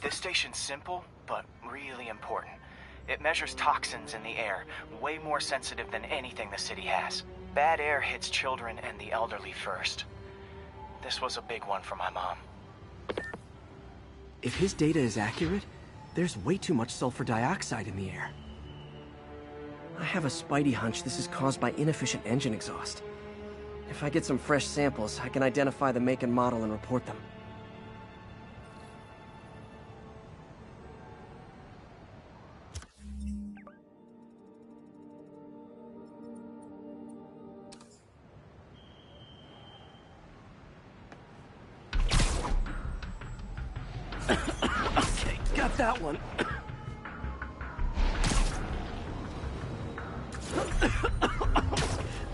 This station's simple, but really important. It measures toxins in the air, way more sensitive than anything the city has. Bad air hits children and the elderly first. This was a big one for my mom. If his data is accurate, there's way too much sulfur dioxide in the air. I have a spidey hunch this is caused by inefficient engine exhaust. If I get some fresh samples, I can identify the make and model and report them. Okay, got that one.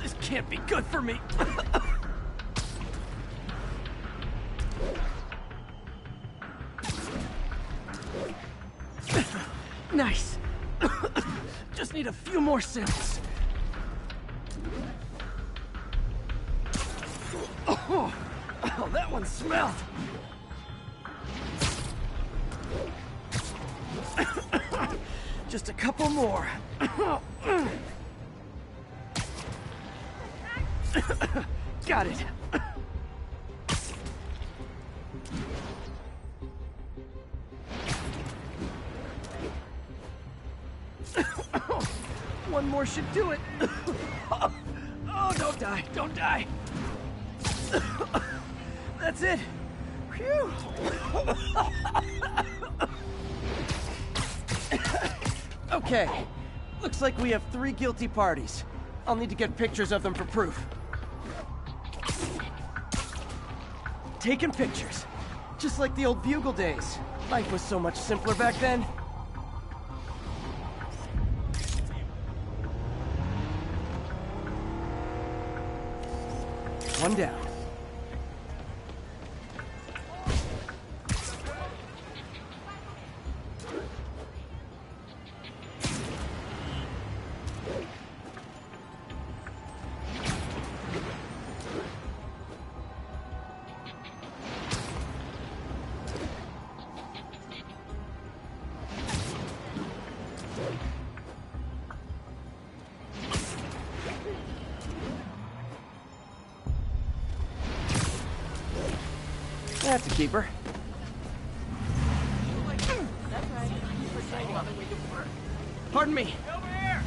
This can't be good for me. Nice. Just need a few more samples. Oh, that one smelled. Just a couple more. Got it. One more should do it. Oh, don't die, don't die. That's it. Phew. Okay, looks like we have 3 guilty parties. I'll need to get pictures of them for proof. Taking pictures. Just like the old Bugle days. Life was so much simpler back then. One down. That's a keeper. Pardon me. Over here!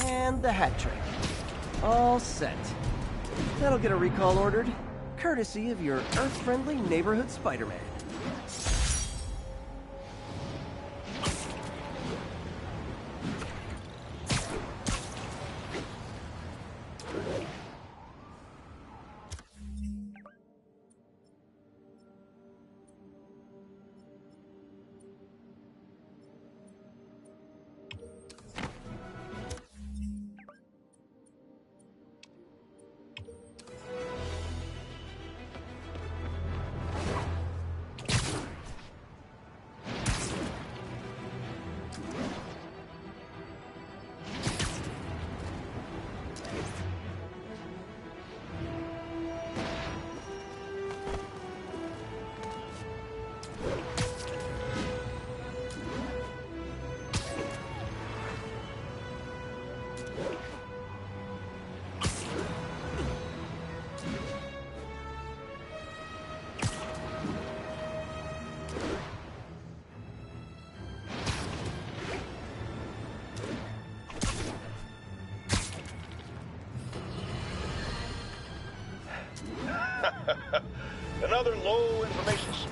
And the hat trick. All set. That'll get a recall ordered, courtesy of your Earth-friendly neighborhood Spider-Man.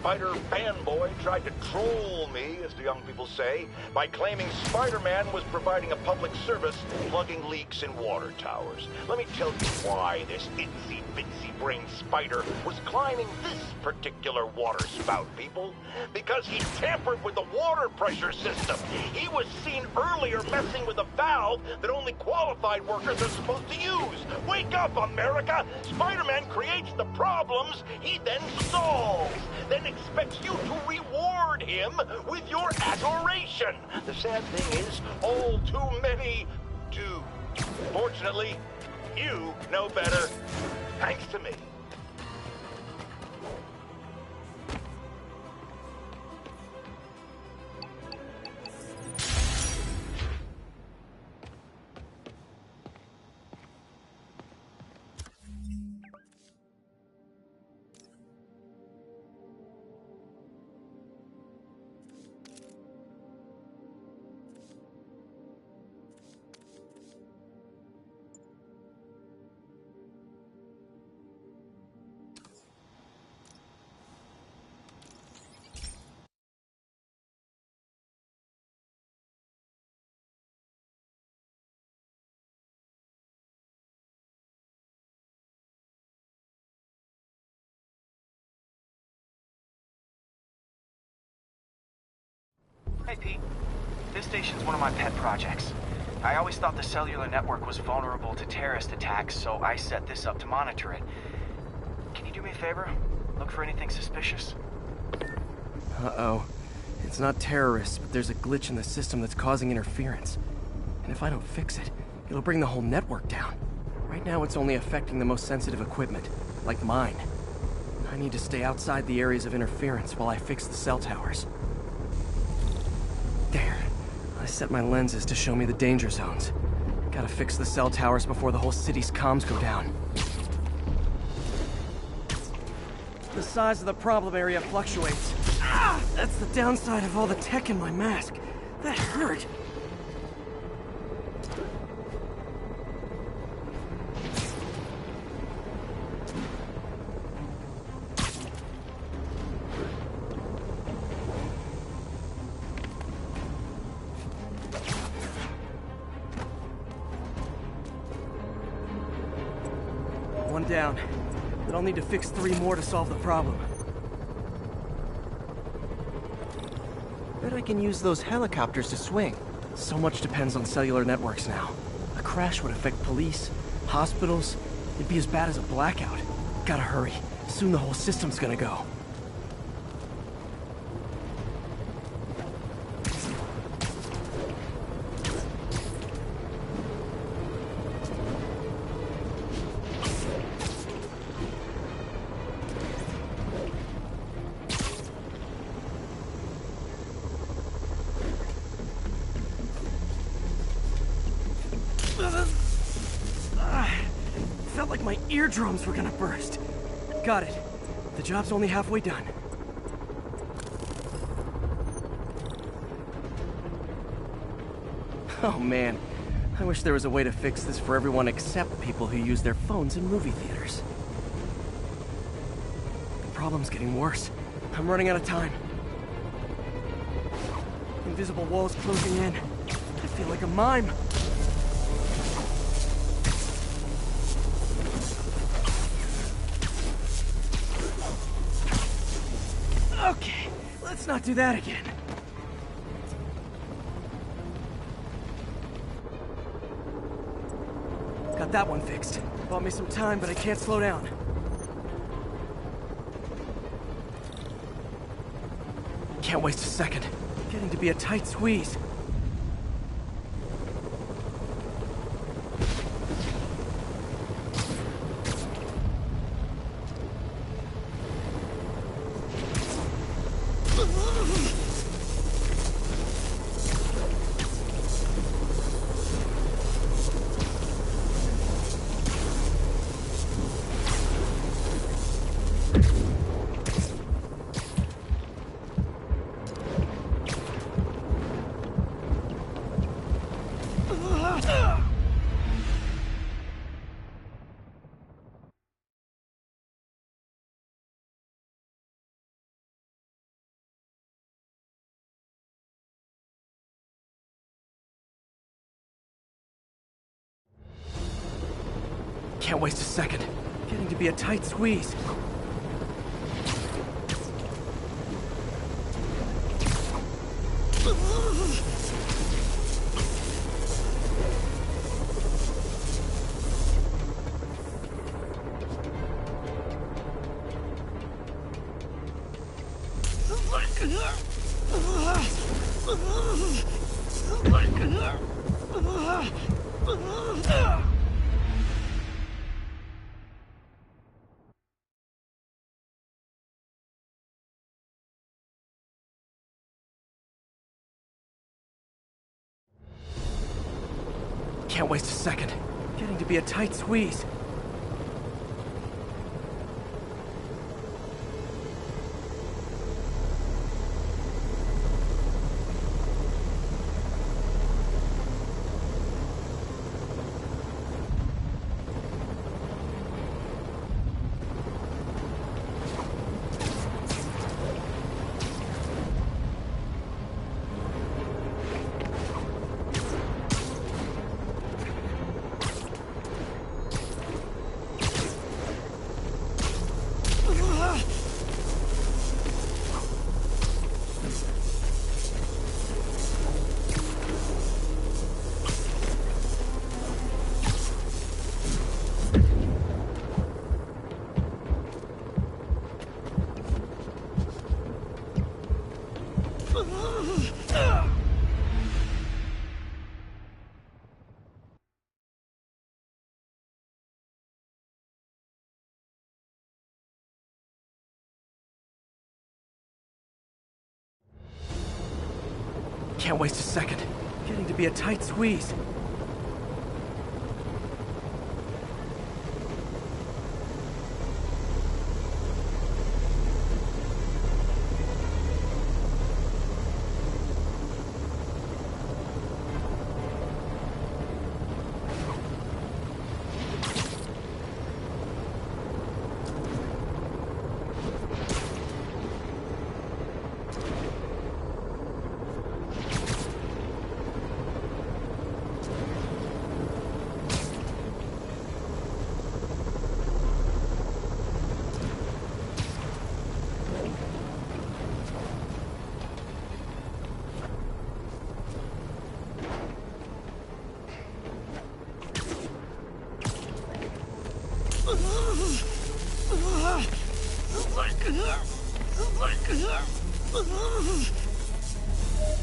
Spider fanboy tried to troll me, as the young people say, by claiming Spider-Man was providing a public service plugging leaks in water towers. Let me tell you why this itsy-bitsy-brain spider was climbing this particular water spout, people. Because he tampered with the water pressure system. He was seen earlier messing with a valve that only qualified workers are supposed to use. Wake up, America! Spider-Man creates the problems he then solves, then expects you to reward him with your adoration. The sad thing is, all too many do. Fortunately, you know better, thanks to me. Hey, Pete. This station's one of my pet projects. I always thought the cellular network was vulnerable to terrorist attacks, so I set this up to monitor it. Can you do me a favor? Look for anything suspicious? Uh-oh. It's not terrorists, but there's a glitch in the system that's causing interference. And if I don't fix it, it'll bring the whole network down. Right now it's only affecting the most sensitive equipment, like mine. I need to stay outside the areas of interference while I fix the cell towers. There. I set my lenses to show me the danger zones. Gotta fix the cell towers before the whole city's comms go down. The size of the problem area fluctuates. Ah! That's the downside of all the tech in my mask. That hurt. One down, but I'll need to fix 3 more to solve the problem. Bet I can use those helicopters to swing. So much depends on cellular networks now. A crash would affect police, hospitals. It'd be as bad as a blackout. Gotta hurry. Soon the whole system's gonna go. Felt like my eardrums were gonna burst. Got it. The job's only halfway done. Oh man, I wish there was a way to fix this for everyone except people who use their phones in movie theaters. The problem's getting worse. I'm running out of time. Invisible walls closing in. I feel like a mime. Okay, let's not do that again. Got that one fixed. Bought me some time, but I can't slow down. Can't waste a second. Getting to be a tight squeeze. Can't waste a second. Getting to be a tight squeeze. Can't waste a second. Getting to be a tight squeeze. Can't waste a second. Getting to be a tight squeeze.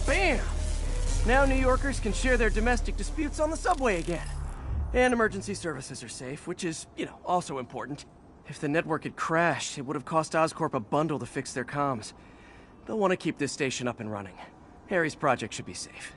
Bam! Now New Yorkers can share their domestic disputes on the subway again. And emergency services are safe, which is, also important. If the network had crashed, it would have cost Oscorp a bundle to fix their comms. They'll want to keep this station up and running. Harry's project should be safe.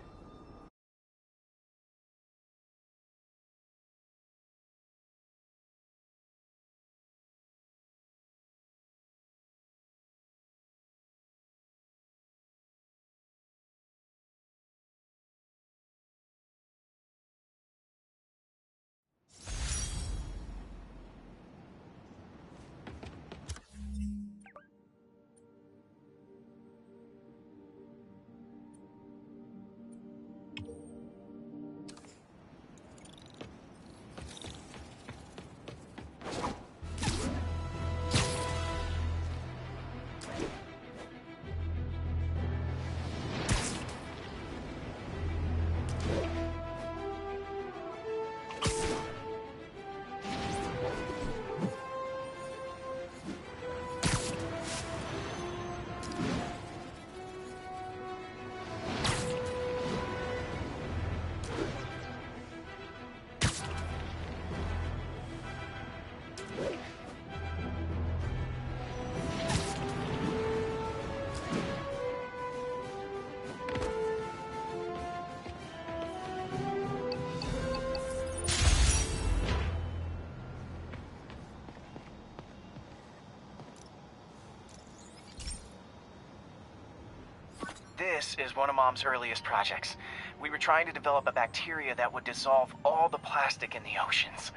This is one of Mom's earliest projects. We were trying to develop a bacteria that would dissolve all the plastic in the oceans.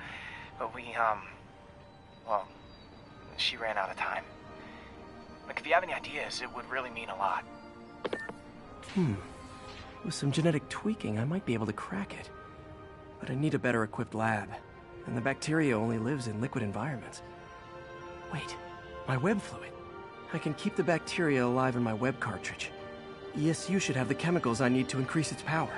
But well, she ran out of time. Like, if you have any ideas, it would really mean a lot. With some genetic tweaking, I might be able to crack it. But I need a better equipped lab. and the bacteria only lives in liquid environments. Wait, my web fluid. I can keep the bacteria alive in my web cartridge. ESU should have the chemicals I need to increase its power.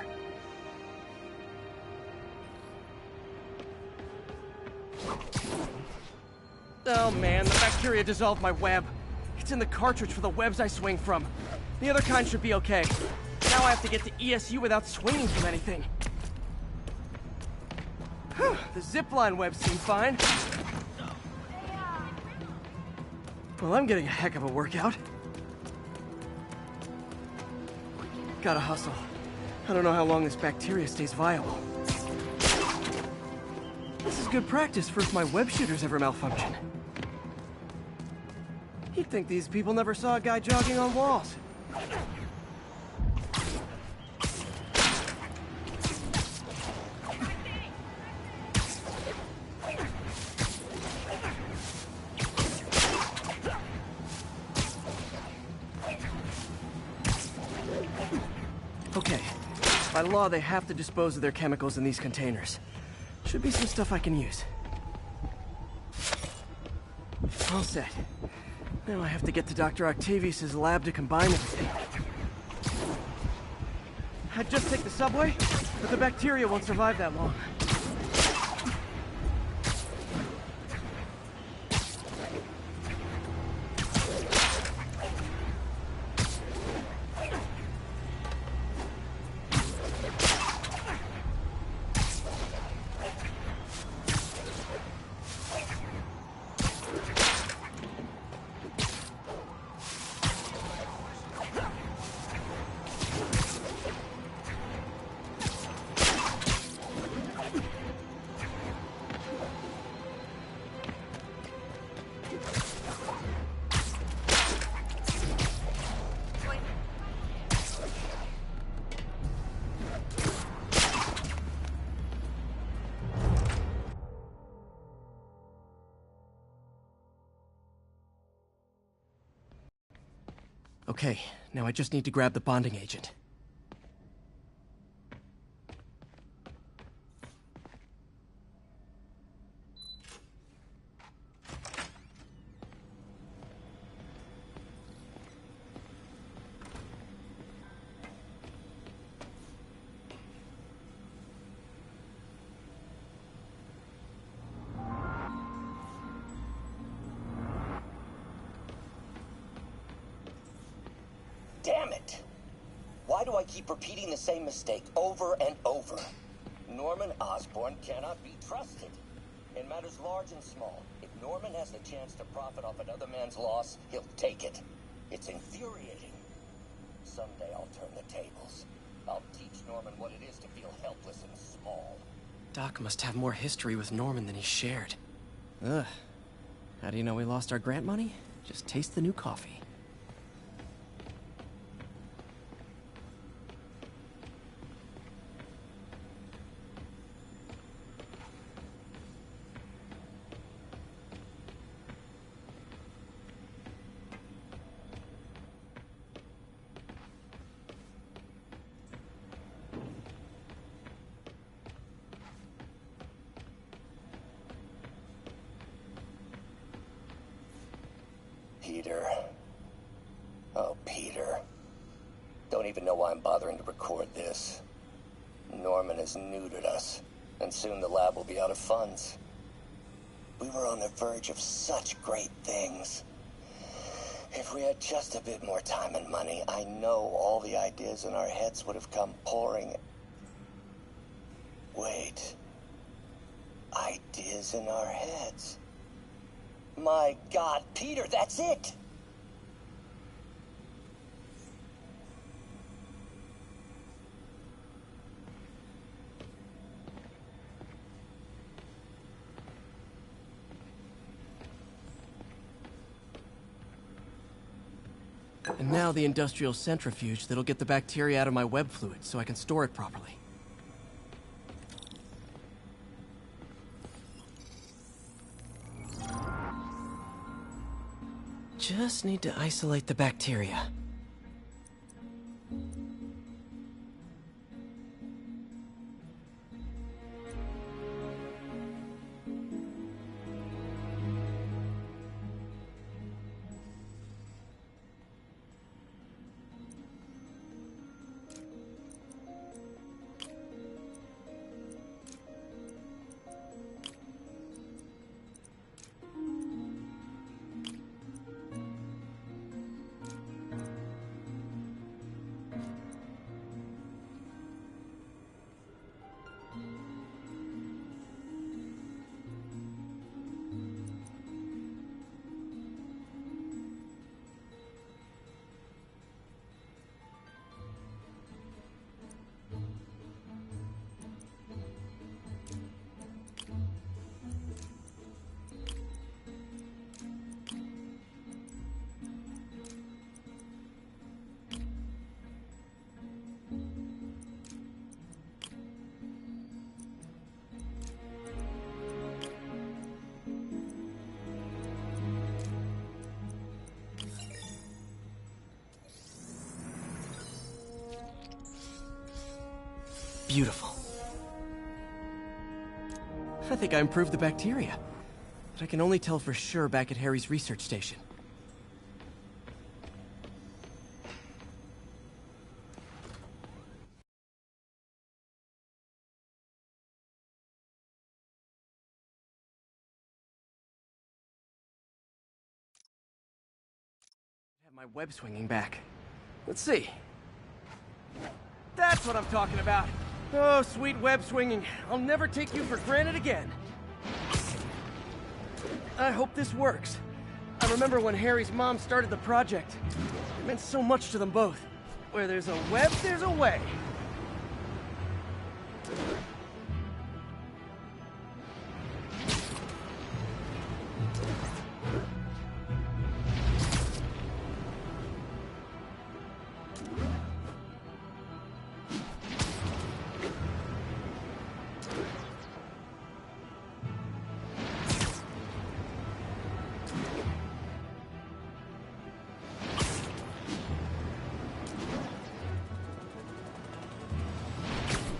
Oh man, the bacteria dissolved my web. It's in the cartridge for the webs I swing from. The other kind should be okay. Now I have to get to ESU without swinging from anything. The zipline webs seem fine. Well, I'm getting a heck of a workout. Gotta hustle. I don't know how long this bacteria stays viable. This is good practice for if my web shooters ever malfunction. You'd think these people never saw a guy jogging on walls. Okay. By law, they have to dispose of their chemicals in these containers. Should be some stuff I can use. All set. Now I have to get to Dr. Octavius's lab to combine everything. I'd just take the subway, but the bacteria won't survive that long. Okay, now I just need to grab the bonding agent. Damn it! Why do I keep repeating the same mistake over and over? Norman Osborn cannot be trusted. In matters large and small, if Norman has the chance to profit off another man's loss, he'll take it. It's infuriating. Someday I'll turn the tables. I'll teach Norman what it is to feel helpless and small. Doc must have more history with Norman than he shared. Ugh. How do you know we lost our grant money? Just taste the new coffee. Peter. Oh, Peter. Don't even know why I'm bothering to record this. Norman has neutered us, and soon the lab will be out of funds. We were on the verge of such great things. If we had just a bit more time and money, I know all the ideas in our heads would have come pouring. Wait. Ideas in our heads. My God, Peter, that's it! And now the industrial centrifuge that'll get the bacteria out of my web fluid so I can store it properly. Just need to isolate the bacteria. beautiful. I think I improved the bacteria, but I can only tell for sure back at Harry's research station. Have my web swinging back. Let's see. That's what I'm talking about. Oh, sweet web swinging. I'll never take you for granted again. I hope this works. I remember when Harry's mom started the project. It meant so much to them both. Where there's a web, there's a way.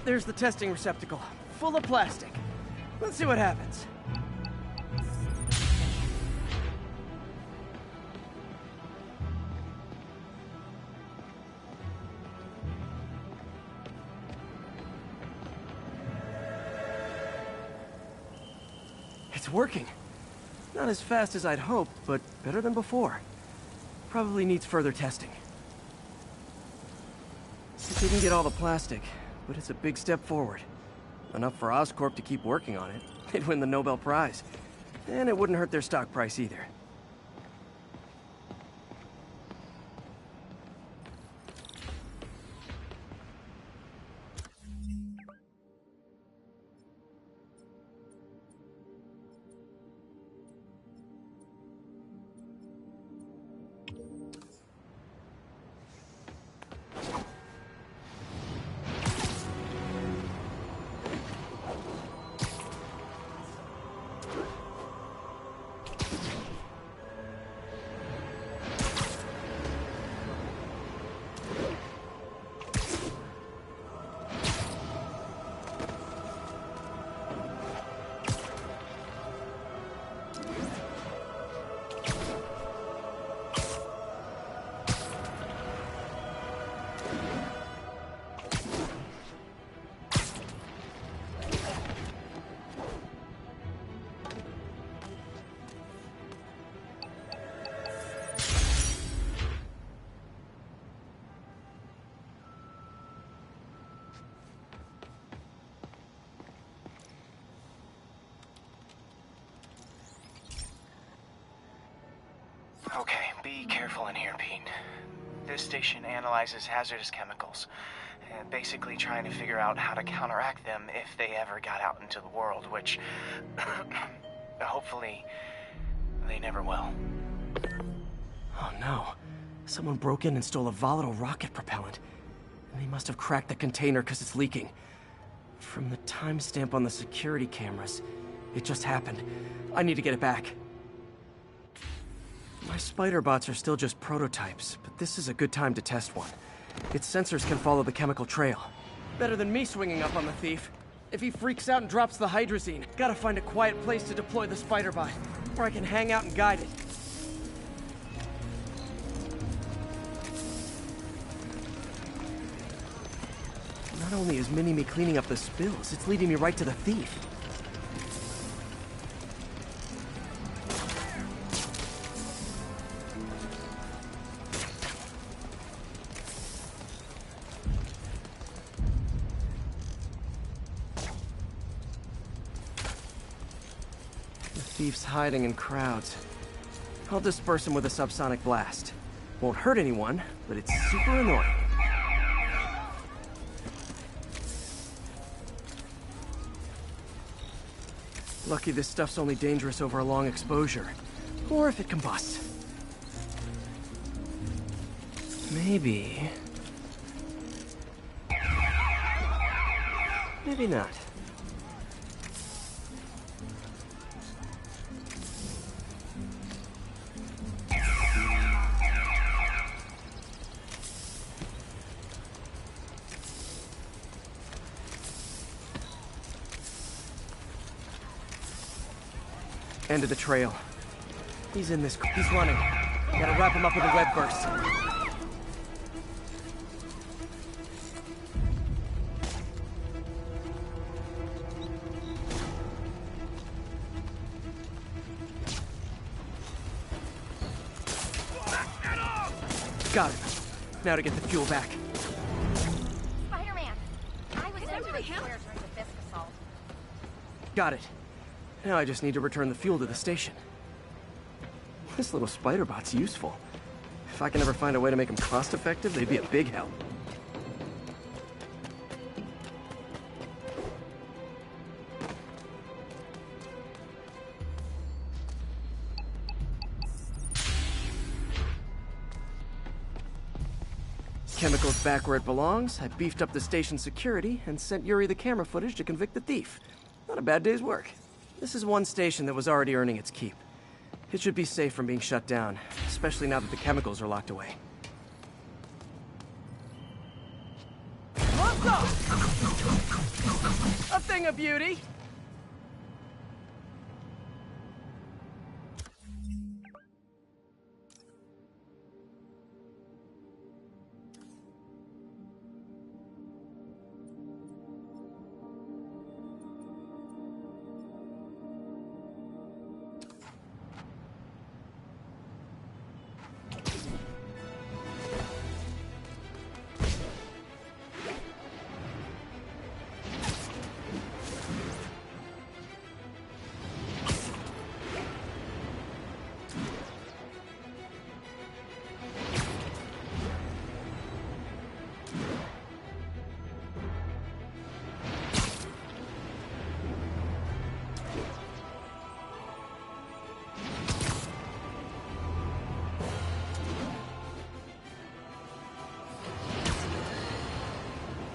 There's the testing receptacle, full of plastic. Let's see what happens. It's working. Not as fast as I'd hoped, but better than before. Probably needs further testing. It didn't get all the plastic, but it's a big step forward. Enough for Oscorp to keep working on it. They'd win the Nobel Prize. And it wouldn't hurt their stock price either. Okay, be careful in here, Pete. This station analyzes hazardous chemicals, basically trying to figure out how to counteract them if they ever got out into the world, which hopefully they never will. Oh no. Someone broke in and stole a volatile rocket propellant. And they must have cracked the container because it's leaking. From the timestamp on the security cameras, it just happened. I need to get it back. My spider bots are still just prototypes, but this is a good time to test one. Its sensors can follow the chemical trail. Better than me swinging up on the thief. If he freaks out and drops the hydrazine, gotta find a quiet place to deploy the spider bot, where I can hang out and guide it. Not only is Mini-Me cleaning up the spills, it's leading me right to the thief. The thief's hiding in crowds. I'll disperse him with a subsonic blast. Won't hurt anyone, but it's super annoying. Lucky this stuff's only dangerous over a long exposure. Or if it combusts. Maybe... maybe not. End of the trail. He's in this... He's running. Gotta wrap him up with a web burst. Got it. Now to get the fuel back. Spider-Man! I was sent to the squares during the Fisk assault. Got it. Now I just need to return the fuel to the station. This little spider bot's useful. If I can ever find a way to make them cost-effective, they'd be a big help. Chemicals back where it belongs. I beefed up the station security and sent Yuri the camera footage to convict the thief. Not a bad day's work. This is one station that was already earning its keep. It should be safe from being shut down, especially now that the chemicals are locked away. What's up? A thing of beauty.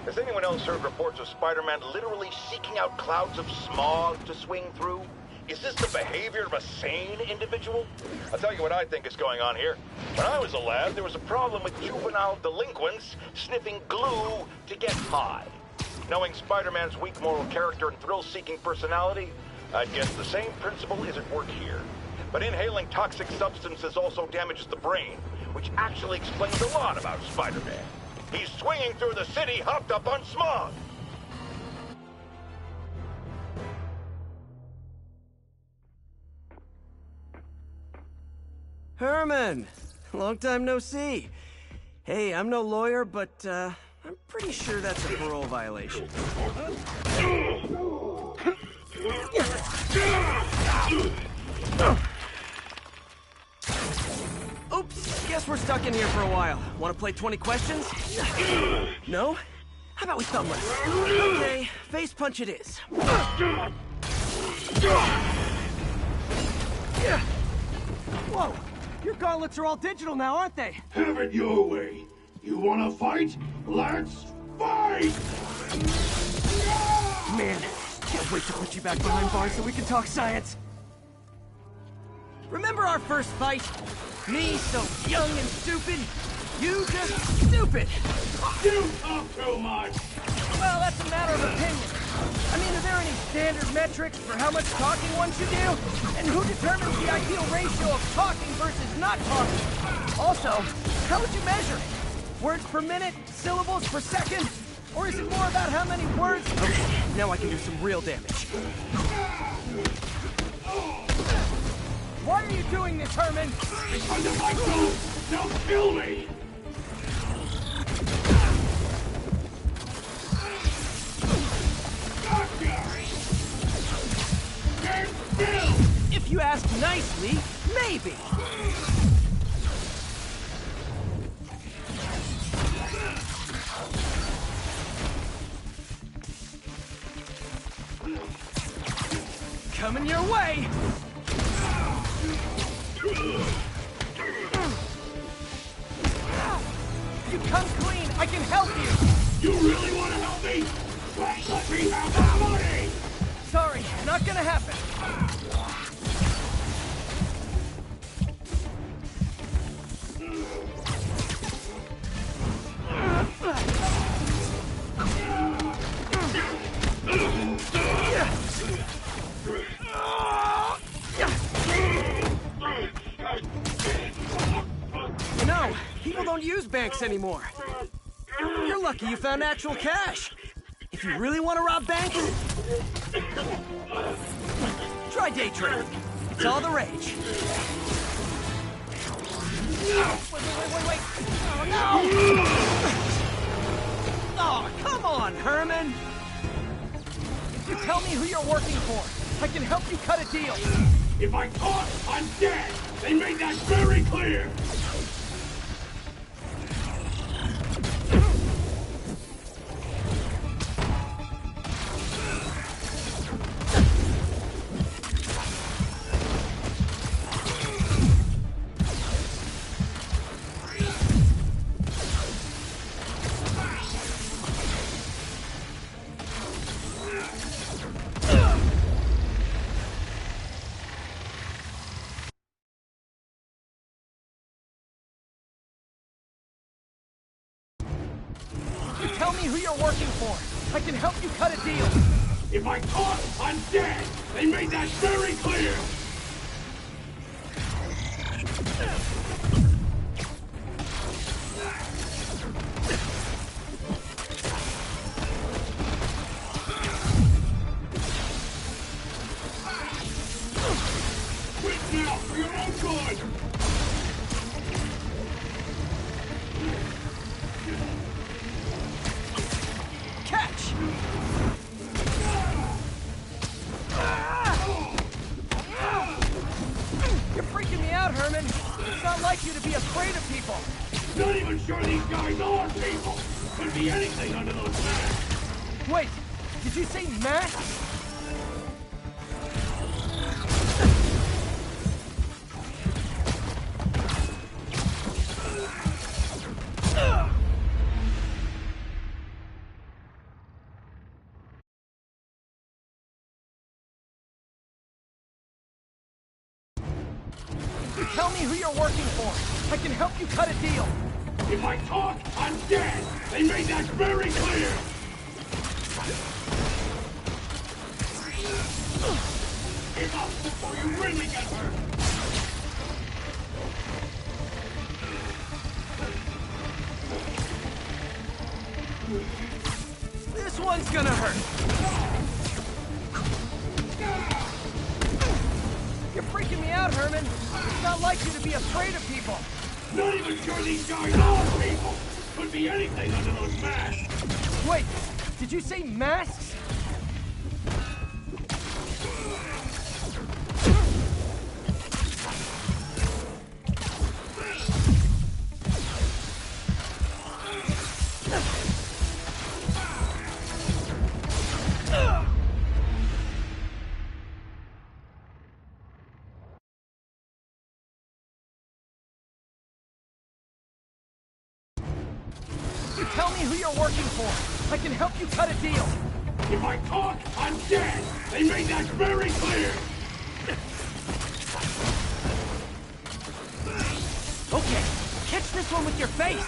Has anyone else heard reports of Spider-Man literally seeking out clouds of smog to swing through? Is this the behavior of a sane individual? I'll tell you what I think is going on here. When I was a lad, there was a problem with juvenile delinquents sniffing glue to get high. Knowing Spider-Man's weak moral character and thrill-seeking personality, I'd guess the same principle is at work here. But inhaling toxic substances also damages the brain, which actually explains a lot about Spider-Man. He's swinging through the city hopped up on smog. Herman! Long time no see. Hey, I'm no lawyer, but, I'm pretty sure that's a parole violation. Oops, guess we're stuck in here for a while. Want to play 20 questions? No? How about we thumb wrestle? Okay, face punch it is. Whoa! Your gauntlets are all digital now, aren't they? Have it your way. You wanna fight? Let's fight! Man, can't wait to put you back behind bars so we can talk science. Remember our first fight? Me so young and stupid, you just stupid. You talk too much! Well, that's a matter of opinion. I mean, are there any standard metrics for how much talking one should do? And who determines the ideal ratio of talking versus not talking? Also, how would you measure it? Words per minute? Syllables per second? Or is it more about how many words? Okay, now I can do some real damage. Why are you doing this, Herman? Under my rule! Don't kill me! If you ask nicely, maybe. Coming your way! You come clean, I can help you! You really want to help me? Let me have that money! Sorry, not gonna happen. banks anymore. You're lucky you found actual cash. If you really want to rob banks, try day trading. It's all the rage. Wait. Oh, no! Oh, come on, Herman. If you tell me who you're working for, I can help you cut a deal. If I talk, I'm dead! They made that very clear! Tell me who you're working for. I can help you cut a deal. If I talk, I'm dead! They made that very clear! Quit now for your own good! Catch! You're freaking me out, Herman. It's not like you to be afraid of people. Not even sure these guys are people! Could be anything under those masks! Wait, did you say masks? Tell me who you're working for. I can help you cut a deal. If I talk, I'm dead! They made that very clear! Give up before you really get hurt! This one's gonna hurt. You're freaking me out, Herman. It's not like you to be afraid of people. Not even sure these guys are people! Could be anything under those masks! Wait, did you say masks? Tell me who you're working for. I can help you cut a deal. If I talk, I'm dead! They made that very clear! Okay, catch this one with your face.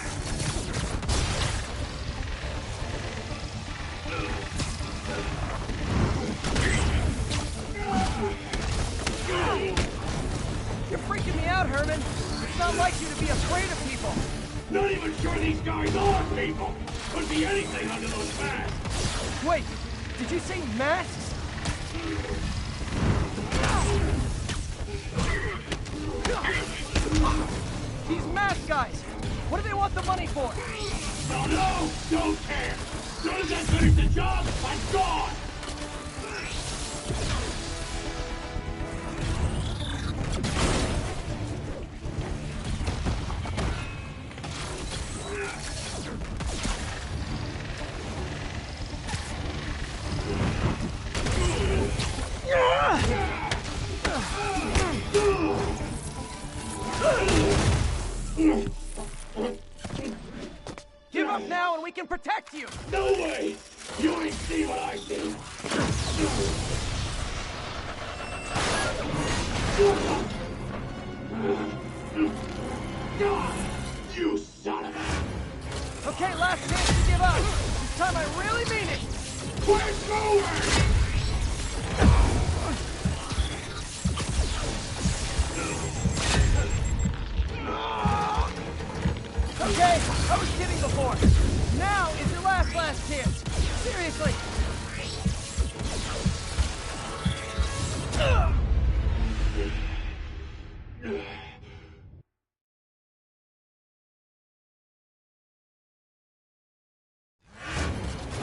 You're freaking me out, Herman. It's not like you to be afraid of people. Not even sure these guys are people! Could be anything under those masks! Wait, did you say masks? These mask guys, what do they want the money for? Don't care! As soon as I finish the job, I'm gone! Give up now and we can protect you! No way! You ain't see what I see! You son of a... Okay, last chance to give up. This time I really mean it. Quit moving! Okay, I was kidding before. Now is your last chance. Seriously.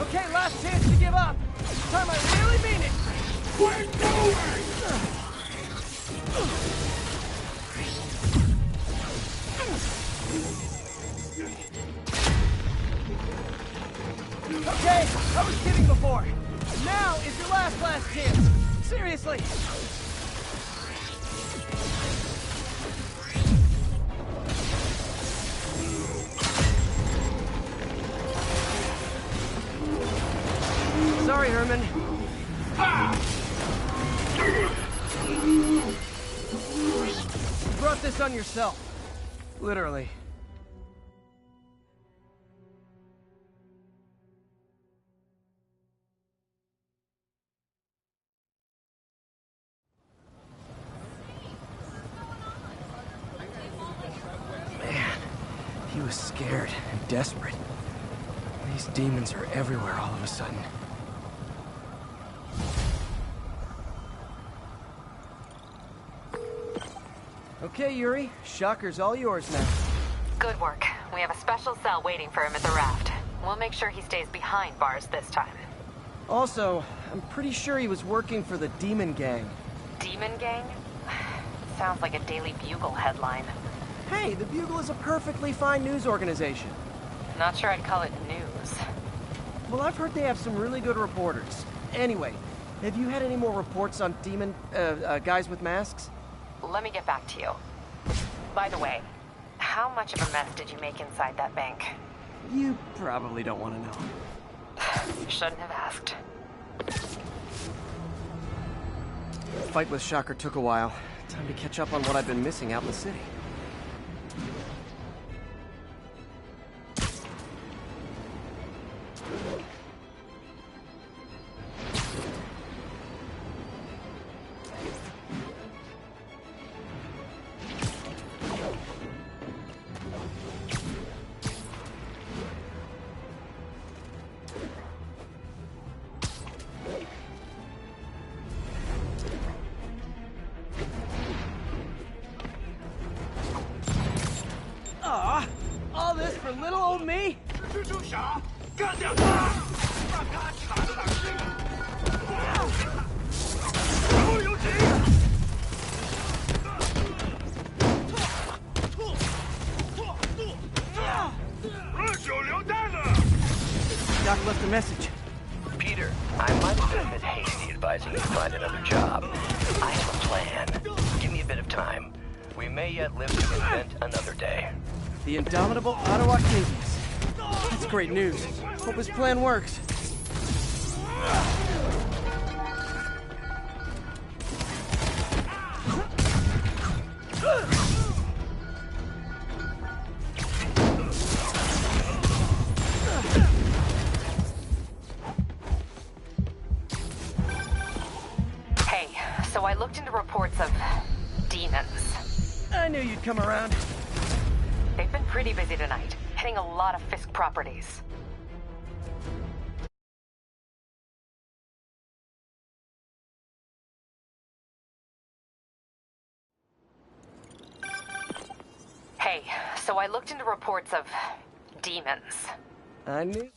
Okay, last chance to give up. This time I really mean it. We're going! Okay, I was kidding before. Now is your last chance. Seriously. Sorry, Herman. You brought this on yourself. Literally. Man, he was scared and desperate. These demons are everywhere all of a sudden. Okay, Yuri. Shocker's all yours now. Good work. We have a special cell waiting for him at the raft. We'll make sure he stays behind bars this time. Also, I'm pretty sure he was working for the Demon Gang. Demon Gang? Sounds like a Daily Bugle headline. Hey, the Bugle is a perfectly fine news organization. Not sure I'd call it news. Well, I've heard they have some really good reporters. Anyway, have you had any more reports on guys with masks? Let me get back to you. By the way, how much of a mess did you make inside that bank? You probably don't want to know. You shouldn't have asked. The fight with Shocker took a while. Time to catch up on what I've been missing out in the city. All this for little old me? 蜘蛛侠，干掉他！让他惨了心！手有情！二手榴弹了！ Doc left a message. Peter, I might have been a bit hasty advising you to find another job. I have a plan. Give me a bit of time. We may yet live to invent another day. The indomitable Otto Octavius. That's great news. Hope his plan works. Hey, so I looked into reports of demons. I knew you'd come around. They've been pretty busy tonight, hitting a lot of Fisk properties. Hey, so I looked into reports of demons. I knew.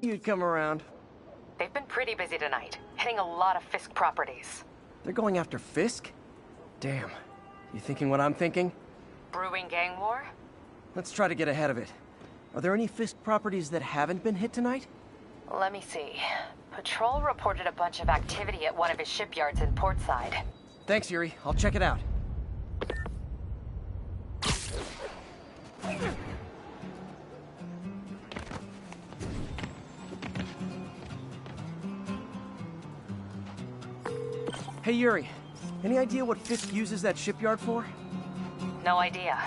You'd come around. They've been pretty busy tonight, hitting a lot of Fisk properties. They're going after Fisk? Damn. You thinking what I'm thinking? Brewing gang war? Let's try to get ahead of it. Are there any Fisk properties that haven't been hit tonight? Let me see. Patrol reported a bunch of activity at one of his shipyards in Portside. Thanks, Yuri. I'll check it out. Hey, Yuri. Any idea what Fisk uses that shipyard for? No idea.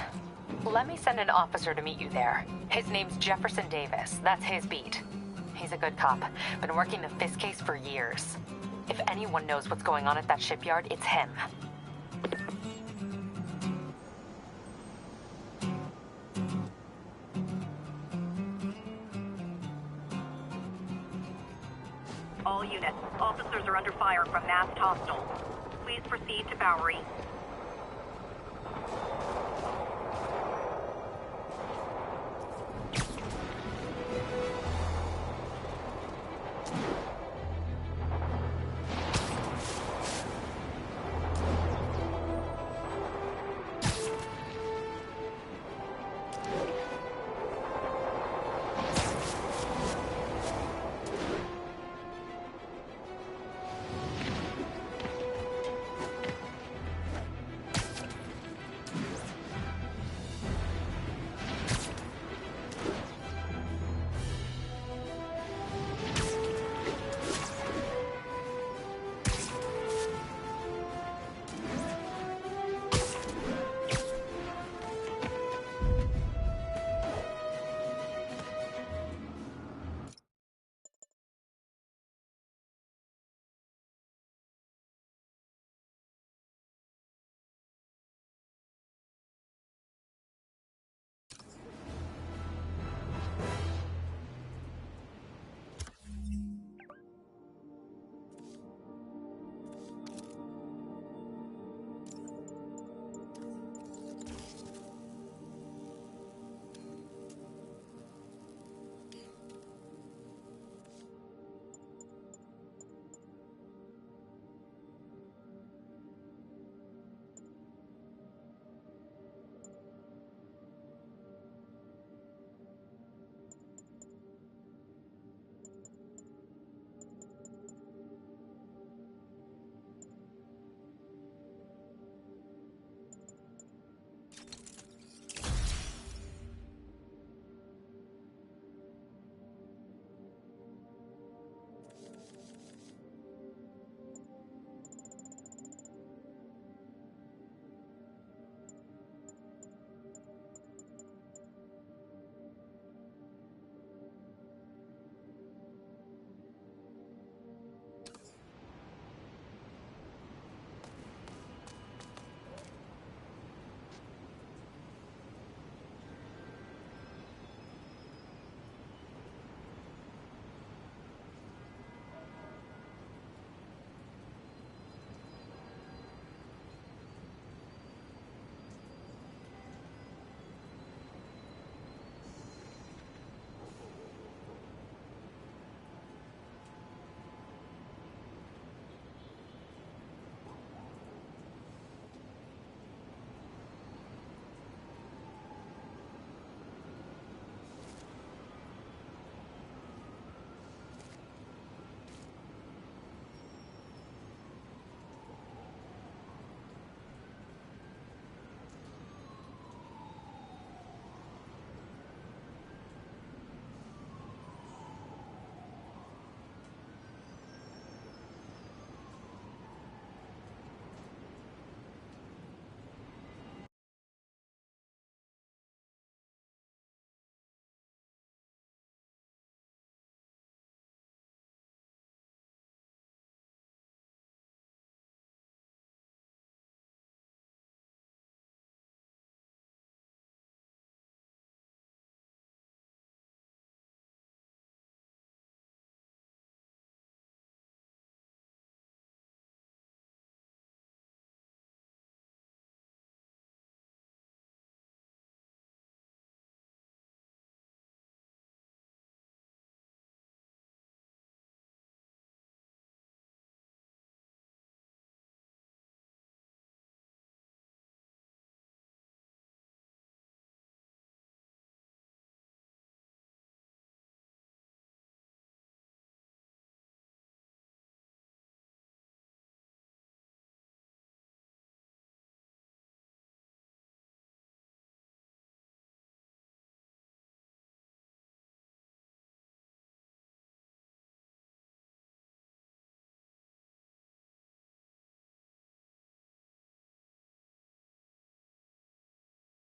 Let me send an officer to meet you there. His name's Jefferson Davis. That's his beat. He's a good cop. Been working the Fisk case for years. If anyone knows what's going on at that shipyard, it's him. All units, officers are under fire from masked hostiles. Please proceed to Bowery.